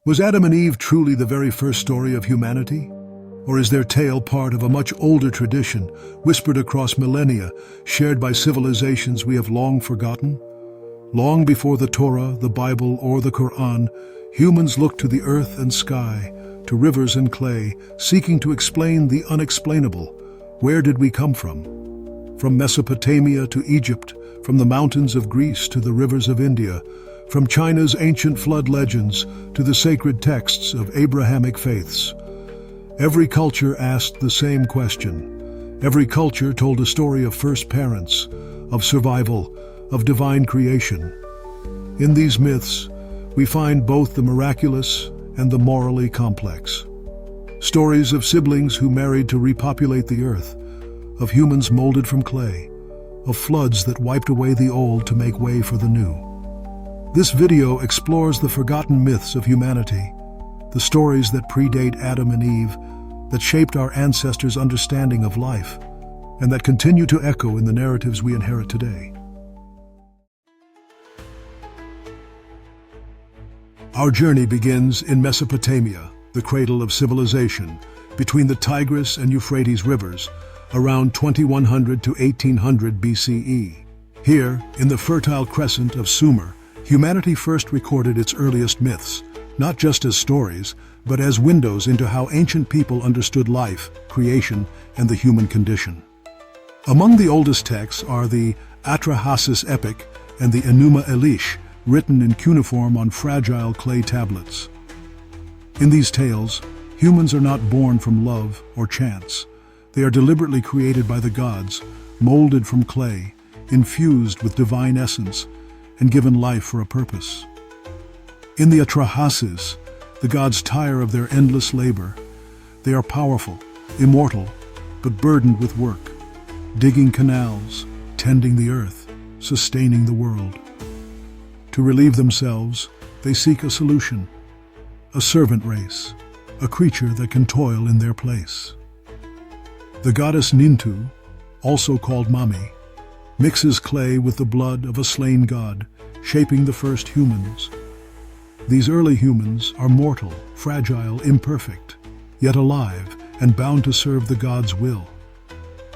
Was Adam and Eve truly the very first story of humanity? Or is their tale part of a much older tradition, whispered across millennia, shared by civilizations we have long forgotten? Long before the Torah, the Bible, or the Quran, humans looked to the earth and sky, to rivers and clay, seeking to explain the unexplainable. Where did we come from? From Mesopotamia to Egypt, from the mountains of Greece to the rivers of India, from China's ancient flood legends to the sacred texts of Abrahamic faiths. Every culture asked the same question. Every culture told a story of first parents, of survival, of divine creation. In these myths, we find both the miraculous and the morally complex. Stories of siblings who married to repopulate the earth, of humans molded from clay, of floods that wiped away the old to make way for the new. This video explores the forgotten myths of humanity, the stories that predate Adam and Eve, that shaped our ancestors' understanding of life, and that continue to echo in the narratives we inherit today. Our journey begins in Mesopotamia, the cradle of civilization, between the Tigris and Euphrates rivers, around 2100 to 1800 BCE. Here, in the Fertile Crescent of Sumer, humanity first recorded its earliest myths, not just as stories, but as windows into how ancient people understood life, creation, and the human condition. Among the oldest texts are the Atrahasis epic and the Enuma Elish, written in cuneiform on fragile clay tablets. In these tales, humans are not born from love or chance. They are deliberately created by the gods, molded from clay, infused with divine essence, and given life for a purpose. In the Atrahasis, the gods tire of their endless labor. They are powerful, immortal, but burdened with work, digging canals, tending the earth, sustaining the world. To relieve themselves, they seek a solution, a servant race, a creature that can toil in their place. The goddess Nintu, also called Mami, mixes clay with the blood of a slain god, shaping the first humans. These early humans are mortal, fragile, imperfect, yet alive and bound to serve the god's will.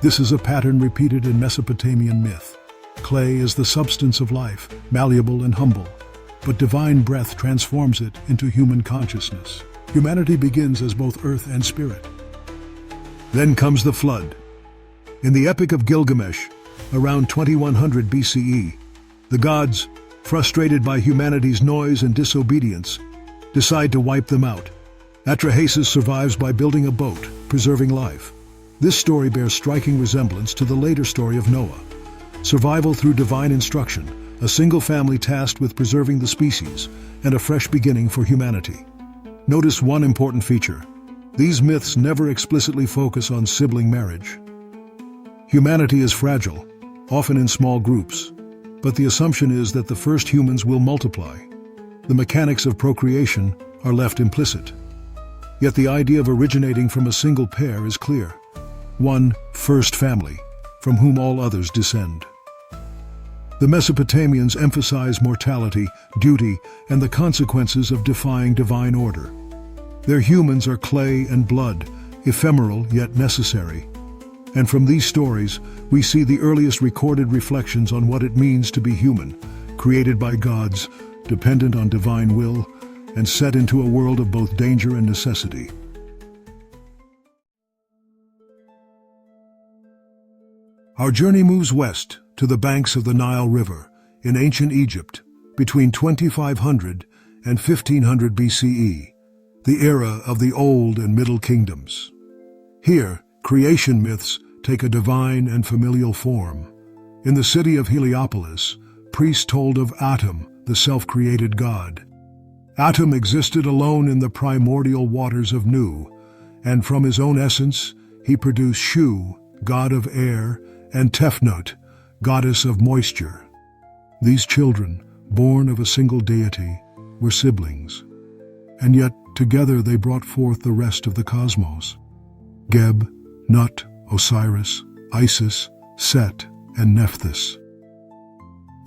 This is a pattern repeated in Mesopotamian myth. Clay is the substance of life, malleable and humble, but divine breath transforms it into human consciousness. Humanity begins as both earth and spirit. Then comes the flood. In the Epic of Gilgamesh, around 2100 BCE, the gods, frustrated by humanity's noise and disobedience, decide to wipe them out. Atrahasis survives by building a boat, preserving life. This story bears striking resemblance to the later story of Noah. Survival through divine instruction, a single family tasked with preserving the species, and a fresh beginning for humanity. Notice one important feature. These myths never explicitly focus on sibling marriage. Humanity is fragile, often in small groups, but the assumption is that the first humans will multiply. The mechanics of procreation are left implicit. Yet the idea of originating from a single pair is clear. One first family, from whom all others descend. The Mesopotamians emphasize mortality, duty, and the consequences of defying divine order. Their humans are clay and blood, ephemeral yet necessary. And from these stories, we see the earliest recorded reflections on what it means to be human, created by gods, dependent on divine will, and set into a world of both danger and necessity. Our journey moves west to the banks of the Nile River in ancient Egypt between 2500 and 1500 BCE, the era of the Old and Middle Kingdoms. Here, creation myths take a divine and familial form. In the city of Heliopolis, priests told of Atum, the self-created god. Atum existed alone in the primordial waters of Nu, and from his own essence, he produced Shu, god of air, and Tefnut, goddess of moisture. These children, born of a single deity, were siblings, and yet together they brought forth the rest of the cosmos. Geb, Nut, Osiris, Isis, Set, and Nephthys.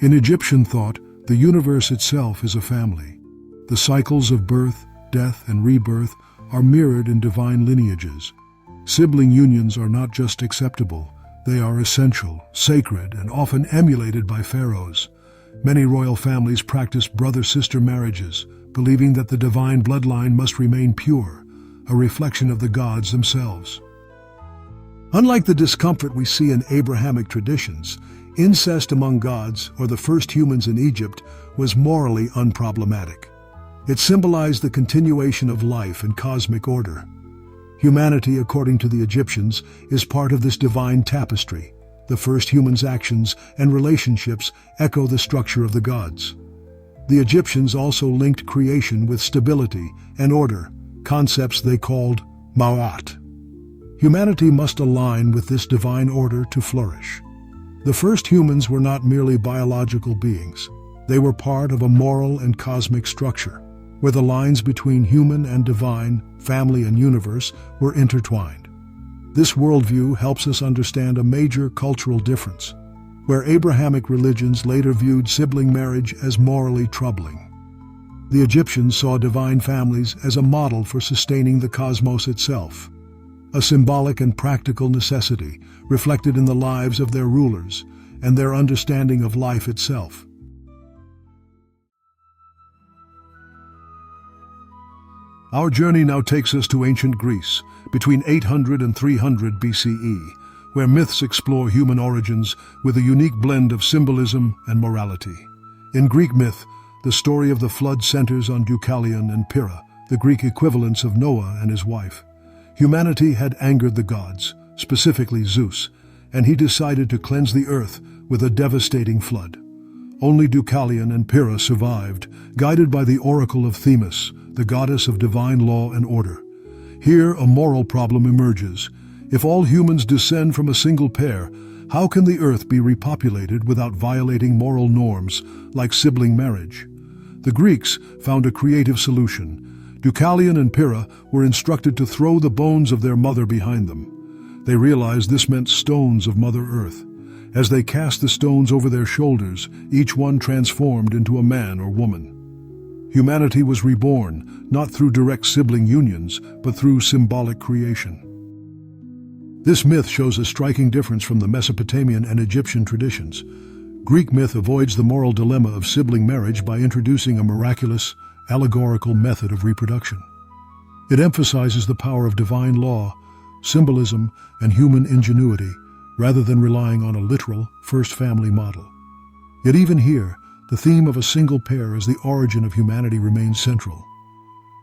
In Egyptian thought, the universe itself is a family. The cycles of birth, death, and rebirth are mirrored in divine lineages. Sibling unions are not just acceptable, they are essential, sacred, and often emulated by pharaohs. Many royal families practice brother-sister marriages, believing that the divine bloodline must remain pure, a reflection of the gods themselves. Unlike the discomfort we see in Abrahamic traditions, incest among gods, or the first humans in Egypt, was morally unproblematic. It symbolized the continuation of life and cosmic order. Humanity, according to the Egyptians, is part of this divine tapestry. The first humans' actions and relationships echo the structure of the gods. The Egyptians also linked creation with stability and order, concepts they called ma'at. Humanity must align with this divine order to flourish. The first humans were not merely biological beings. They were part of a moral and cosmic structure, where the lines between human and divine, family and universe were intertwined. This worldview helps us understand a major cultural difference, where Abrahamic religions later viewed sibling marriage as morally troubling. The Egyptians saw divine families as a model for sustaining the cosmos itself, a symbolic and practical necessity reflected in the lives of their rulers and their understanding of life itself. Our journey now takes us to ancient Greece, between 800 and 300 BCE, where myths explore human origins with a unique blend of symbolism and morality. In Greek myth, the story of the flood centers on Deucalion and Pyrrha, the Greek equivalents of Noah and his wife. Humanity had angered the gods, specifically Zeus, and he decided to cleanse the earth with a devastating flood. Only Deucalion and Pyrrha survived, guided by the oracle of Themis, the goddess of divine law and order. Here, a moral problem emerges. If all humans descend from a single pair, how can the earth be repopulated without violating moral norms like sibling marriage? The Greeks found a creative solution. Deucalion and Pyrrha were instructed to throw the bones of their mother behind them. They realized this meant stones of Mother Earth. As they cast the stones over their shoulders, each one transformed into a man or woman. Humanity was reborn, not through direct sibling unions, but through symbolic creation. This myth shows a striking difference from the Mesopotamian and Egyptian traditions. Greek myth avoids the moral dilemma of sibling marriage by introducing a miraculous, allegorical method of reproduction. It emphasizes the power of divine law, symbolism, and human ingenuity, rather than relying on a literal first family model. Yet even here, the theme of a single pair as the origin of humanity remains central.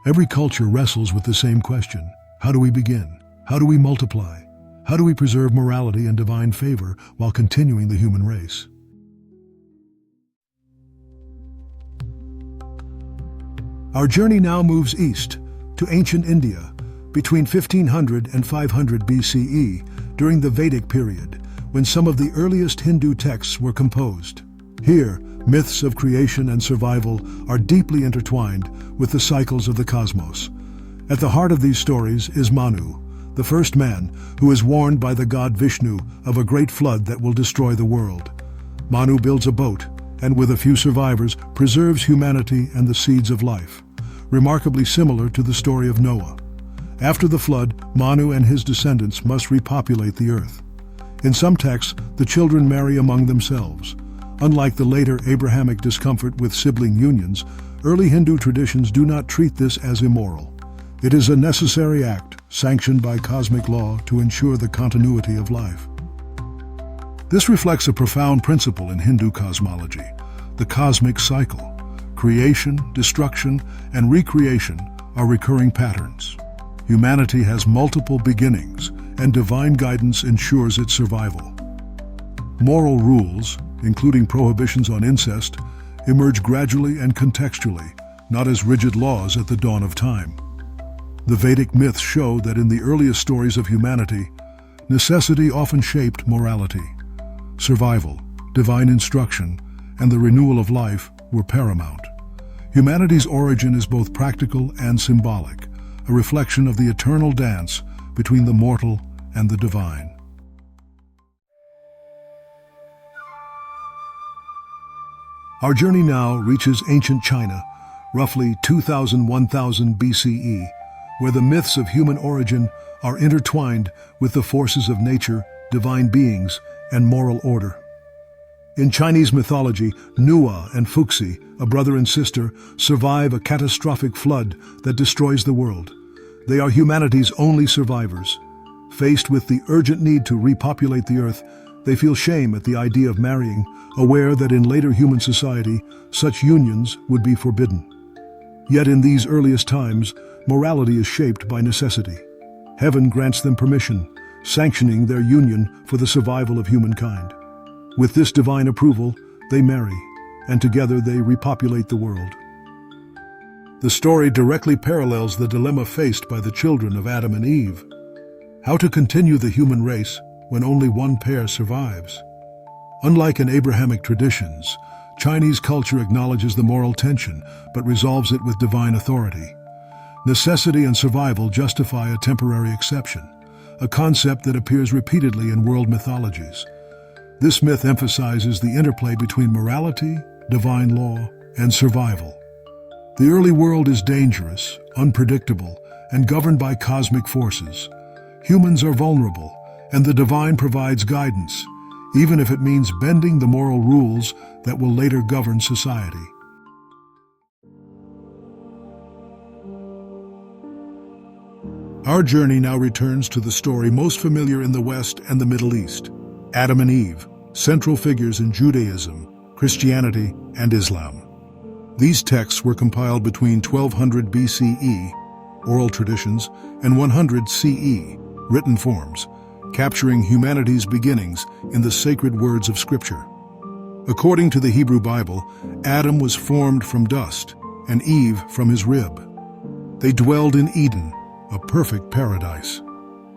Every culture wrestles with the same question: how do we begin? How do we multiply? How do we preserve morality and divine favor while continuing the human race? Our journey now moves east to ancient India, between 1500 and 500 BCE, during the Vedic period, when some of the earliest Hindu texts were composed. Here, myths of creation and survival are deeply intertwined with the cycles of the cosmos. At the heart of these stories is Manu, the first man who is warned by the god Vishnu of a great flood that will destroy the world. Manu builds a boat, and with a few survivors, preserves humanity and the seeds of life, remarkably similar to the story of Noah. After the flood, Manu and his descendants must repopulate the earth. In some texts, the children marry among themselves. Unlike the later Abrahamic discomfort with sibling unions, early Hindu traditions do not treat this as immoral. It is a necessary act, sanctioned by cosmic law to ensure the continuity of life. This reflects a profound principle in Hindu cosmology: the cosmic cycle. Creation, destruction, and recreation are recurring patterns. Humanity has multiple beginnings, and divine guidance ensures its survival. Moral rules, including prohibitions on incest, emerge gradually and contextually, not as rigid laws at the dawn of time. The Vedic myths show that in the earliest stories of humanity, necessity often shaped morality. Survival, divine instruction, and the renewal of life were paramount. Humanity's origin is both practical and symbolic, a reflection of the eternal dance between the mortal and the divine. Our journey now reaches ancient China, roughly 2000-1000 BCE, where the myths of human origin are intertwined with the forces of nature, divine beings, and moral order. In Chinese mythology, Nuwa and Fuxi, a brother and sister, survive a catastrophic flood that destroys the world. They are humanity's only survivors. Faced with the urgent need to repopulate the earth, they feel shame at the idea of marrying, aware that in later human society, such unions would be forbidden. Yet in these earliest times, morality is shaped by necessity. Heaven grants them permission, sanctioning their union for the survival of humankind. With this divine approval, they marry, and together they repopulate the world. The story directly parallels the dilemma faced by the children of Adam and Eve. How to continue the human race when only one pair survives? Unlike in Abrahamic traditions, Chinese culture acknowledges the moral tension, but resolves it with divine authority. Necessity and survival justify a temporary exception, a concept that appears repeatedly in world mythologies. This myth emphasizes the interplay between morality, divine law, and survival. The early world is dangerous, unpredictable, and governed by cosmic forces. Humans are vulnerable, and the divine provides guidance, even if it means bending the moral rules that will later govern society. Our journey now returns to the story most familiar in the West and the Middle East: Adam and Eve, central figures in Judaism, Christianity, and Islam. These texts were compiled between 1200 BCE, oral traditions, and 100 CE, written forms, capturing humanity's beginnings in the sacred words of Scripture. According to the Hebrew Bible, Adam was formed from dust, and Eve from his rib. They dwelled in Eden, a perfect paradise.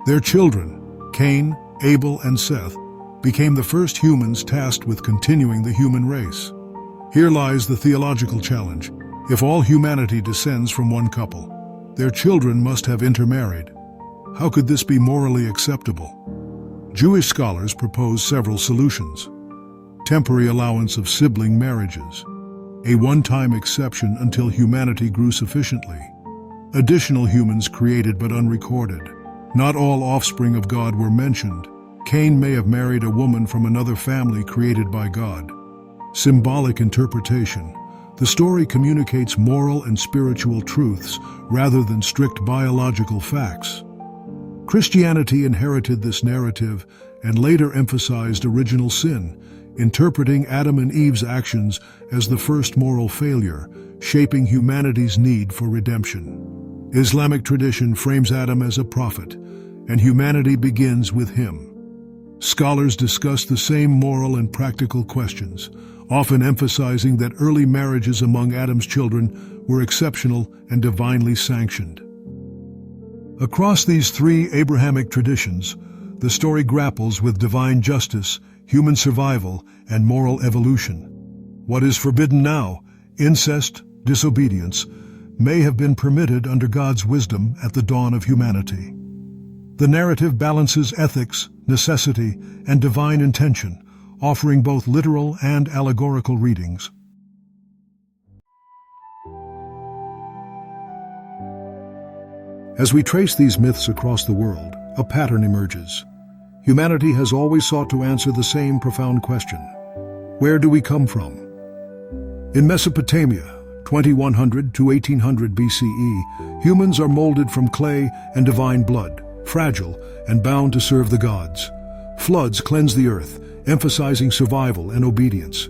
Their children, Cain, Abel, and Seth, became the first humans tasked with continuing the human race. Here lies the theological challenge. If all humanity descends from one couple, their children must have intermarried. How could this be morally acceptable? Jewish scholars propose several solutions. Temporary allowance of sibling marriages, a one-time exception until humanity grew sufficiently. Additional humans created but unrecorded. Not all offspring of God were mentioned. Cain may have married a woman from another family created by God. Symbolic interpretation. The story communicates moral and spiritual truths rather than strict biological facts. Christianity inherited this narrative and later emphasized original sin, interpreting Adam and Eve's actions as the first moral failure, shaping humanity's need for redemption. Islamic tradition frames Adam as a prophet, and humanity begins with him. Scholars discuss the same moral and practical questions, often emphasizing that early marriages among Adam's children were exceptional and divinely sanctioned. Across these three Abrahamic traditions, the story grapples with divine justice, human survival, and moral evolution. What is forbidden now, incest, disobedience, may have been permitted under God's wisdom at the dawn of humanity. The narrative balances ethics, necessity, and divine intention, offering both literal and allegorical readings. As we trace these myths across the world, a pattern emerges. Humanity has always sought to answer the same profound question: where do we come from? In Mesopotamia, 2100 to 1800 BCE, humans are molded from clay and divine blood, fragile and bound to serve the gods. Floods cleanse the earth, emphasizing survival and obedience.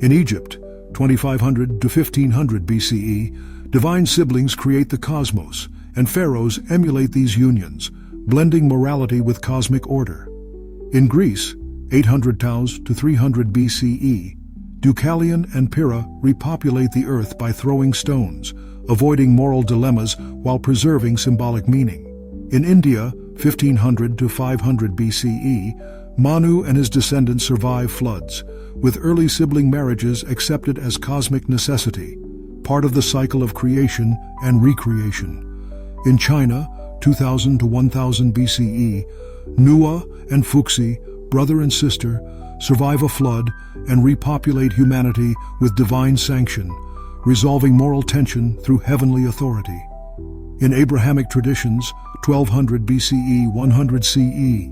In Egypt, 2500 to 1500 BCE, divine siblings create the cosmos, and pharaohs emulate these unions, blending morality with cosmic order. In Greece, 800 to 300 BCE, Deucalion and Pyrrha repopulate the earth by throwing stones, avoiding moral dilemmas while preserving symbolic meaning. In India, 1500 to 500 BCE, Manu and his descendants survive floods, with early sibling marriages accepted as cosmic necessity, part of the cycle of creation and recreation. In China, 2000 to 1000 BCE, Nuwa and Fuxi, brother and sister, survive a flood and repopulate humanity with divine sanction, resolving moral tension through heavenly authority. In Abrahamic traditions, 1200 BCE, 100 CE,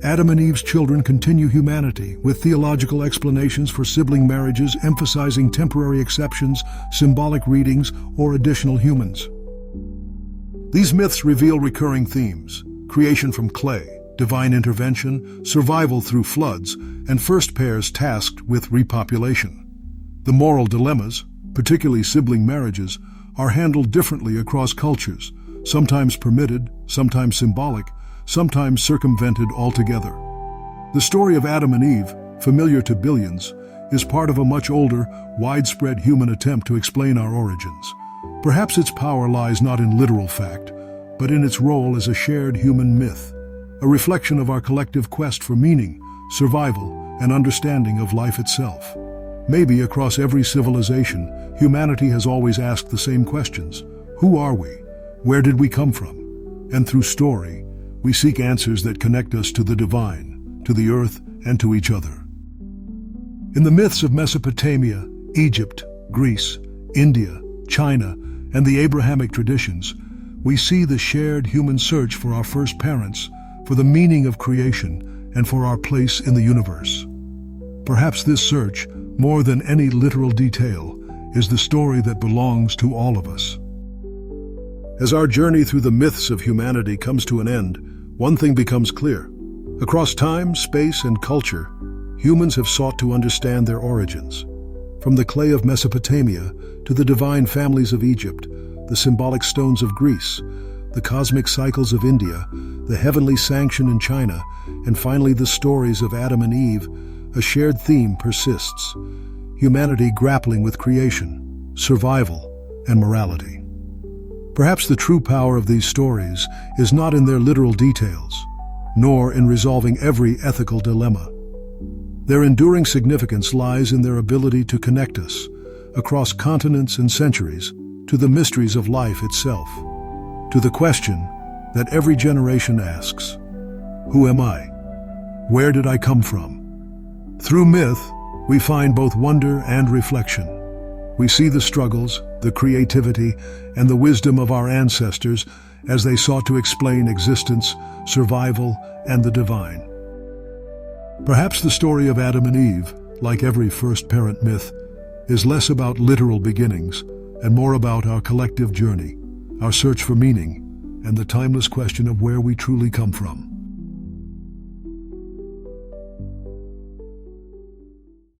Adam and Eve's children continue humanity with theological explanations for sibling marriages emphasizing temporary exceptions, symbolic readings, or additional humans. These myths reveal recurring themes: creation from clay, divine intervention, survival through floods, and first pairs tasked with repopulation. The moral dilemmas, particularly sibling marriages, are handled differently across cultures, sometimes permitted, sometimes symbolic, sometimes circumvented altogether. The story of Adam and Eve, familiar to billions, is part of a much older, widespread human attempt to explain our origins. Perhaps its power lies not in literal fact, but in its role as a shared human myth, a reflection of our collective quest for meaning, survival, and understanding of life itself. Maybe across every civilization, humanity has always asked the same questions. Who are we? Where did we come from? And through story, we seek answers that connect us to the divine, to the earth, and to each other. In the myths of Mesopotamia, Egypt, Greece, India, China, and the Abrahamic traditions, we see the shared human search for our first parents, for the meaning of creation, and for our place in the universe. Perhaps this search, more than any literal detail, is the story that belongs to all of us. As our journey through the myths of humanity comes to an end, one thing becomes clear. Across time, space, and culture, humans have sought to understand their origins. From the clay of Mesopotamia to the divine families of Egypt, the symbolic stones of Greece, the cosmic cycles of India, the heavenly sanction in China, and finally the stories of Adam and Eve, a shared theme persists: humanity grappling with creation, survival, and morality. Perhaps the true power of these stories is not in their literal details, nor in resolving every ethical dilemma. Their enduring significance lies in their ability to connect us, across continents and centuries, to the mysteries of life itself, to the question that every generation asks: who am I? Where did I come from? Through myth, we find both wonder and reflection. We see the struggles, the creativity, and the wisdom of our ancestors as they sought to explain existence, survival, and the divine. Perhaps the story of Adam and Eve, like every first parent myth, is less about literal beginnings and more about our collective journey, our search for meaning, and the timeless question of where we truly come from.